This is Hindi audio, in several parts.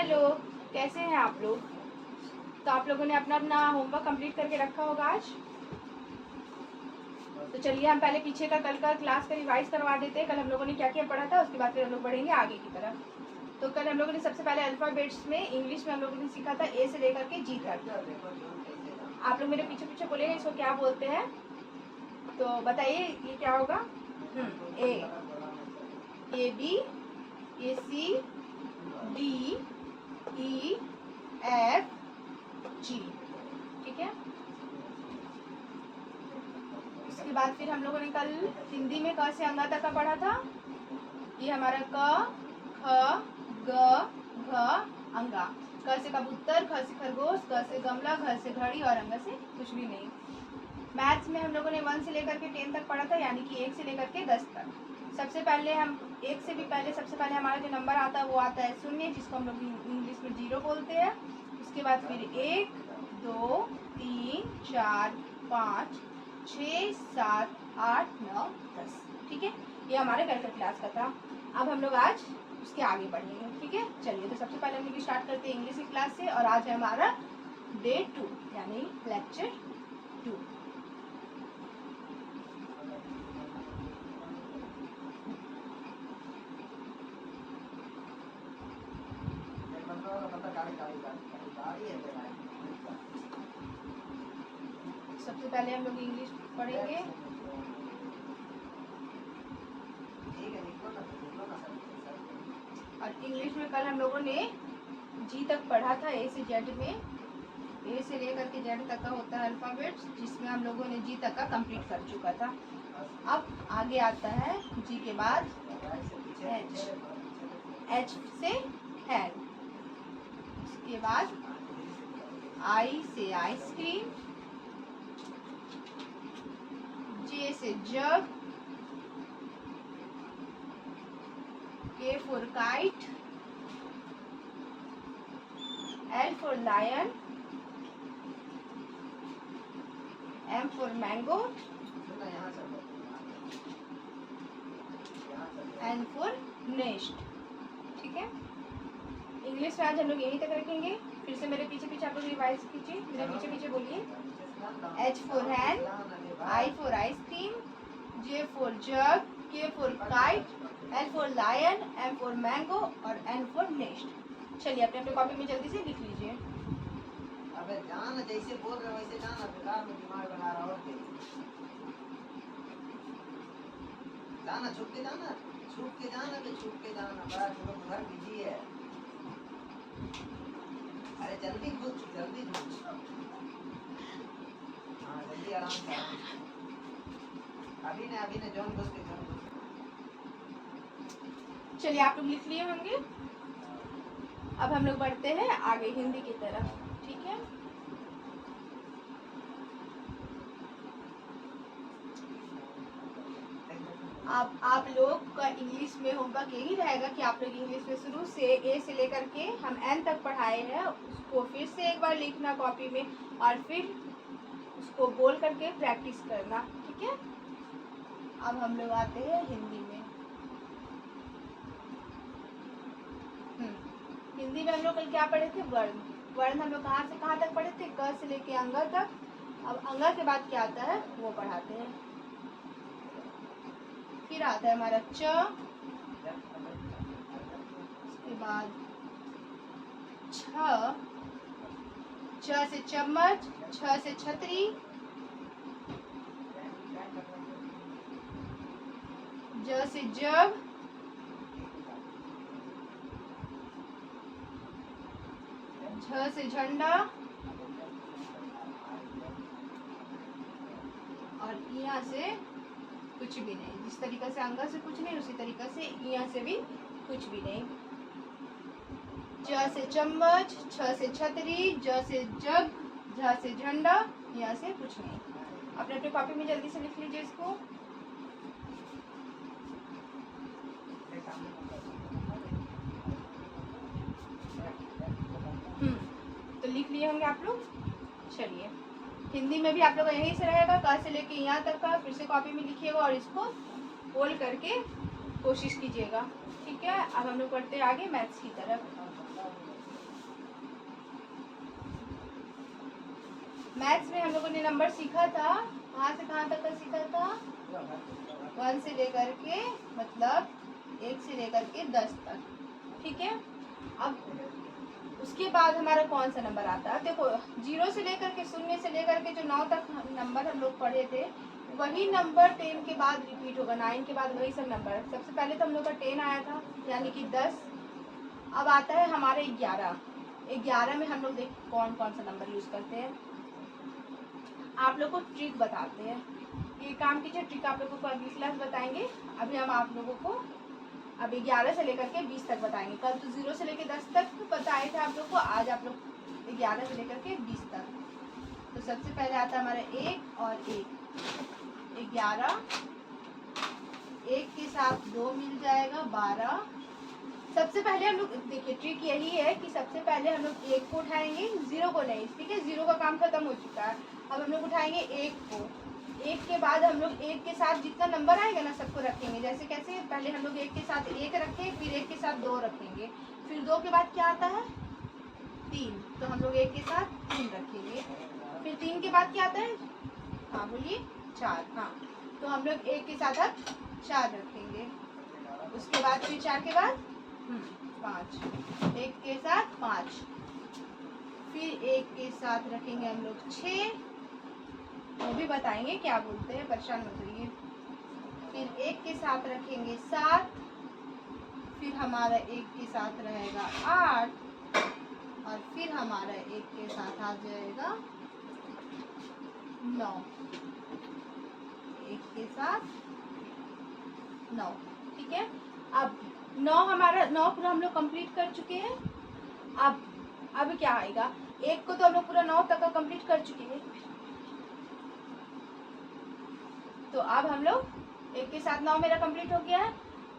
हेलो, कैसे हैं आप लोग? तो आप लोगों ने अपना अपना होमवर्क कंप्लीट करके रखा होगा आज। तो चलिए हम पहले पीछे का कल का क्लास का रिवाइज करवा देते हैं। कल हम लोगों ने क्या क्या पढ़ा था, उसके बाद फिर हम लोग बढ़ेंगे आगे की तरफ। तो कल हम लोगों ने सबसे पहले अल्फ़ाबेट्स में इंग्लिश में हम लोगों ने सीखा था ए से लेकर के जी तक। आप लोग मेरे पीछे पीछे बोलेंगे इसको क्या बोलते हैं, तो बताइए ये क्या होगा। A B, A C, D, E, F, G. ठीक है। इसके बाद फिर हम लोगों ने कल हिंदी में क से अंगा तक का पढ़ा था। ये हमारा क, ख, ग, घ, अंगा। क से कबूतर, ख से खरगोश, ग से गमला, घ से घड़ी और अंगा से कुछ भी नहीं। मैथ्स में हम लोगों ने 1 से लेकर के 10 तक पढ़ा था, यानी कि 1 से लेकर के 10 तक। सबसे पहले हम 1 से भी पहले सबसे पहले हमारा जो नंबर आता है वो आता है 0, जिसको हम लोग इंग्लिश में 0 बोलते हैं। उसके बाद फिर 1, 2, 3, 4, 5, 6, 7, 8, 9, 10। ठीक है, ये हमारे कल का क्लास का था। अब हम लोग आज उसके आगे बढ़ेंगे। ठीक है, चलिए तो सबसे पहले हम लोग स्टार्ट करते हैं इंग्लिश की क्लास से। और आज है हमारा डे 2 यानी लेक्चर 2। सबसे पहले हम लोग इंग्लिश पढ़ेंगे। और इंग्लिश में कल हम लोगों ने जी तक पढ़ा था, ए से जेड में। ए से लेकर के जेड तक का होता है अल्फ़ाबेट्स, जिसमें हम लोगों ने जी तक का कंप्लीट कर चुका था। अब आगे आता है जी के बाद एच। एच से हैंड। उसके बाद आई से आइसक्रीम। जे से jug. K for kite. L for lion. M for mango. N for nest. ठीक है, इंग्लिश में आज हम लोग यहीं तक रखेंगे। फिर से मेरे पीछे पीछे आप लोग रिवाइज कीजिए, मेरे पीछे पीछे बोलिए। H for hand, I for ice cream, J for jug, K for kite, L for lion, M for mango और एन फॉर नेस्ट। चलिए अपने अपने कॉपी में जल्दी से लिख लीजिए। अबे जाना, जैसे बोल रहे वैसे जाना, बेकार में दिमाग बना रहा हो। जाना, छुप के जाना, छुप के जाना, छुप के जाना। बड़ा लोग घर बिजी है। अरे जल्दी घुस, जल्दी घुस। हाँ जल्दी, आराम से। अभी ने जॉन घुस के जॉन। चलिए आप लोग लिख लिए होंगे। अब हम लोग बढ़ते हैं आगे हिंदी की तरफ। ठीक है, आप लोग का इंग्लिश में होमवर्क यही रहेगा कि आप लोग इंग्लिश में शुरू से ए से लेकर के हम एन तक पढ़ाए हैं, उसको फिर से एक बार लिखना कॉपी में और फिर उसको बोल करके प्रैक्टिस करना। ठीक है, अब हम लोग आते हैं हिंदी में। हिंदी में हम लोग कल क्या पढ़े थे? वर्ण। वर्ण हम लोग कहाँ से कहाँ तक पढ़े थे? क से लेके अंगा तक। अब अंगा के बाद क्या आता है वो पढ़ाते हैं। फिर आता है हमारा च। उसके बाद छ। छ से चम्मच, छ से छतरी, ज से जग, झ से झंडा और यहाँ से कुछ भी नहीं। जिस तरीका से अंगा से कुछ नहीं, उसी तरीका से यहाँ से भी कुछ भी नहीं। च से चम्मच, छ से छतरी, ज से जग, झ से झंडा, यहाँ से कुछ नहीं। अपने अपने कॉपी में जल्दी से लिख लीजिए इसको। तो लिख लिए होंगे आप लोग। चलिए हिंदी में भी आप लोग यहीं से रहेगा, क से लेके यहाँ तक का फिर से कॉपी में लिखिएगा और इसको बोल करके कोशिश कीजिएगा। ठीक है। गया। अब हम लोग बढ़ते हैं आगे मैथ्स की तरफ। मैथ्स में हम लोगों ने नंबर सीखा था, कहाँ से कहाँ तक का सीखा था? 1 से लेकर के मतलब 1 से लेकर के 10 तक, ठीक है। अब उसके बाद हमारा कौन सा नंबर आता है? देखो 0 से लेकर के 0 से लेकर के जो 9 तक नंबर हम लोग पढ़े थे, वही नंबर 10 के बाद रिपीट होगा, 9 के बाद वही सब नंबर। सबसे पहले तो हम लोग का 10 आया था, यानी कि 10। अब आता है हमारे 11। 11 में हम लोग देख कौन कौन सा नंबर यूज करते हैं। आप लोग को ट्रिक बताते हैं, ये काम कीजिए, ट्रिक आप लोगों को अगली क्लास बताएंगे। अभी हम आप लोगों को अब 11 से लेकर के 20 तक बताएंगे। कल तो 0 से लेकर 10 तक बताए थे आप लोग को, आज आप लोग 11 से लेकर के 20 तक। तो सबसे पहले आता है हमारा 1 और 1, 11। 1 के साथ 2 मिल जाएगा 12। सबसे पहले हम लोग देखिए ट्रिक यही है कि सबसे पहले हम लोग 1 को उठाएंगे, 0 को नहीं, ठीक है। 0 का काम खत्म हो चुका है। अब हम लोग उठाएंगे 1 को। 1 के बाद हम लोग 1 के साथ जितना नंबर आएगा ना सबको रखेंगे। जैसे कैसे? पहले हम लोग 1 के साथ 1 रखे, फिर 1 के साथ 2 रखेंगे, फिर 2 के बाद क्या आता है? 3। तो हम लोग 1 के साथ 3 रखेंगे, फिर 3 के बाद क्या आता है? हाँ बोलिए, 4। हाँ, तो हम लोग 1 के साथ अब 4 रखेंगे, उसके बाद फिर 4 के बाद 5, 1 के साथ 5, फिर 1 के साथ रखेंगे हम लोग 6, वो भी बताएंगे क्या बोलते हैं, परेशान मत होइए। फिर 1 के साथ रखेंगे 7, फिर हमारा 1 के साथ रहेगा 8, और फिर हमारा 1 के साथ आ जाएगा 9। 1 के साथ 9, ठीक है। अब 9 हमारा 9 पूरा हम लोग कंप्लीट कर चुके हैं। अब क्या आएगा? 1 को तो हम लोग पूरा 9 तक का कंप्लीट कर चुके हैं। तो अब हम लोग 1 के साथ 9 मेरा कंप्लीट हो गया है।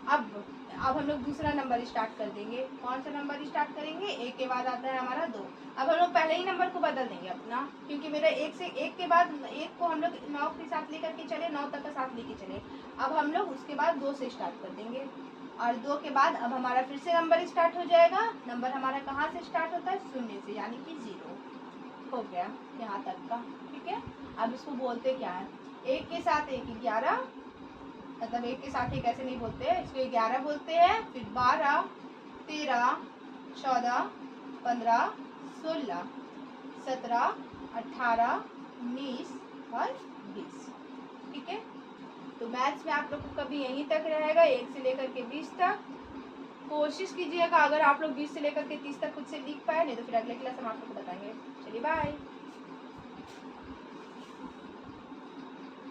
अब हम लोग दूसरा नंबर स्टार्ट कर देंगे। कौन सा नंबर स्टार्ट करेंगे? 1 के बाद आता है हमारा 2। अब हम लोग पहले ही नंबर को बदल देंगे अपना, क्योंकि मेरा 1 के बाद 1 को हम लोग 9 के साथ लेकर के चले, 9 तक का साथ लेके चले। अब हम लोग उसके बाद 2 से स्टार्ट कर देंगे, और 2 के बाद अब हमारा फिर से नंबर स्टार्ट हो जाएगा। नंबर हमारा कहाँ से स्टार्ट होता है? 0 से, यानी कि 0 हो गया यहाँ तक का, ठीक है। अब इसको बोलते क्या है? 1 के साथ 1 11, मतलब 1 के साथ 1 ऐसे नहीं बोलते हैं, इसको 11 बोलते हैं। फिर 12, 13, 14, 15, 16, 17, 18, 19 और 20, ठीक है। तो मैथ्स में आप लोग को कभी यहीं तक रहेगा, 1 से लेकर के 20 तक। कोशिश कीजिएगा अगर आप लोग 20 से लेकर के 30 तक खुद से लिख पाए, नहीं तो फिर अगले क्लास हम आप लोग को बताएंगे। चलिए बाय।